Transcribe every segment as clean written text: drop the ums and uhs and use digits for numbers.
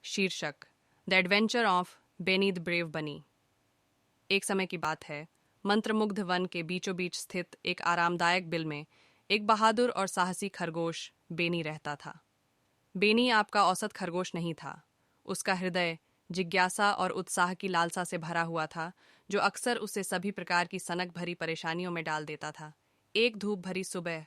शीर्षक the adventure of Benny the brave bunny. एक समय की बात है, मंत्रमुग्ध वन के बीचों बीच स्थित एक आरामदायक बिल में एक बहादुर और साहसी खरगोश बेनी रहता था। बेनी आपका औसत खरगोश नहीं था। उसका हृदय जिज्ञासा और उत्साह की लालसा से भरा हुआ था, जो अक्सर उसे सभी प्रकार की सनक भरी परेशानियों में डाल देता था। एक धूप भरी सुबह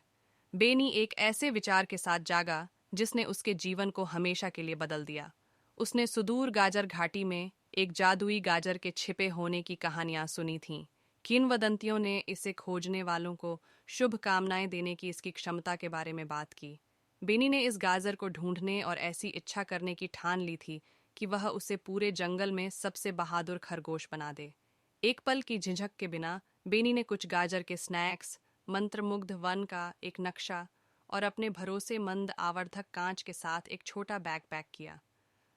बेनी एक ऐसे विचार के साथ जागा जिसने उसके जीवन को हमेशा के लिए बदल दिया। उसने सुदूर गाजर घाटी में एक जादुई गाजर के छिपे होने की कहानियां सुनी थीं। किंवदंतियों ने इसे खोजने वालों को शुभ कामनाएं देने की इसकी क्षमता के बारे में बात की। बेनी ने इस गाजर को ढूंढने और ऐसी इच्छा करने की ठान ली थी कि वह उसे पूरे जंगल में सबसे बहादुर खरगोश बना दे। एक पल की झिझक के बिना बेनी ने कुछ गाजर के स्नैक्स, मंत्रमुग्ध वन का एक नक्शा और अपने भरोसेमंद आवर्धक कांच के साथ एक छोटा बैग पैक किया।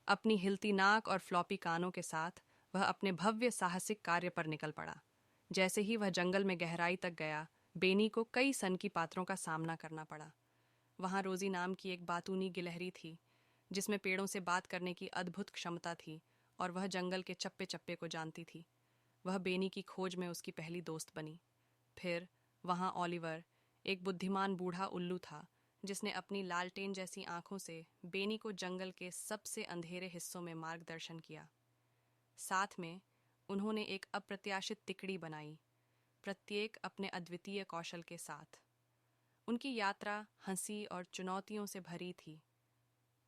अपनी हिलती नाक और फ्लॉपी कानों के साथ वह अपने भव्य साहसिक कार्य पर निकल पड़ा। जैसे ही वह जंगल में गहराई तक गया, बेनी को कई सनकी पात्रों का सामना करना पड़ा। वहां रोजी नाम की एक बातूनी गिलहरी थी, जिसमें पेड़ों से बात करने की अद्भुत क्षमता थी और वह जंगल के चप्पे चप्पे को जानती थी। वह बेनी की खोज में उसकी पहली दोस्त बनी। फिर वहां ओलिवर, एक बुद्धिमान बूढ़ा उल्लू था, जिसने अपनी लालटेन जैसी आंखों से बेनी को जंगल के सबसे अंधेरे हिस्सों में मार्गदर्शन किया। साथ में उन्होंने एक अप्रत्याशित तिकड़ी बनाई, प्रत्येक अपने अद्वितीय कौशल के साथ। उनकी यात्रा हंसी और चुनौतियों से भरी थी।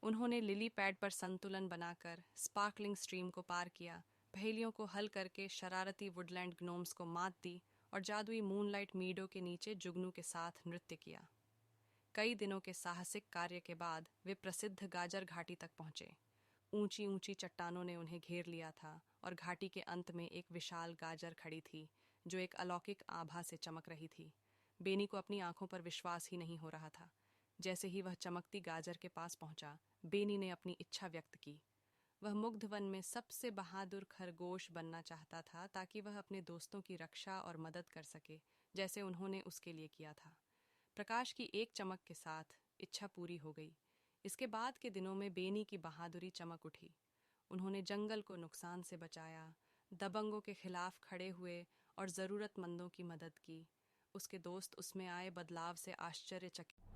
उन्होंने लिली पैड पर संतुलन बनाकर स्पार्कलिंग स्ट्रीम को पार किया, पहेलियों को हल करके शरारती वुडलैंड ग्नोम्स को मात दी और जादुई मूनलाइट मीडो के नीचे जुगनू के साथ नृत्य किया। कई दिनों के साहसिक कार्य के बाद वे प्रसिद्ध गाजर घाटी तक पहुंचे। ऊंची ऊंची चट्टानों ने उन्हें घेर लिया था और घाटी के अंत में एक विशाल गाजर खड़ी थी, जो एक अलौकिक आभा से चमक रही थी। बेनी को अपनी आंखों पर विश्वास ही नहीं हो रहा था। जैसे ही वह चमकती गाजर के पास पहुंचा, बेनी ने अपनी इच्छा व्यक्त की। वह मुग्ध वन में सबसे बहादुर खरगोश बनना चाहता था, ताकि वह अपने दोस्तों की रक्षा और मदद कर सके, जैसे उन्होंने उसके लिए किया था। प्रकाश की एक चमक के साथ इच्छा पूरी हो गई। इसके बाद के दिनों में बेनी की बहादुरी चमक उठी। उन्होंने जंगल को नुकसान से बचाया, दबंगों के खिलाफ खड़े हुए और ज़रूरतमंदों की मदद की। उसके दोस्त उसमें आए बदलाव से आश्चर्यचकित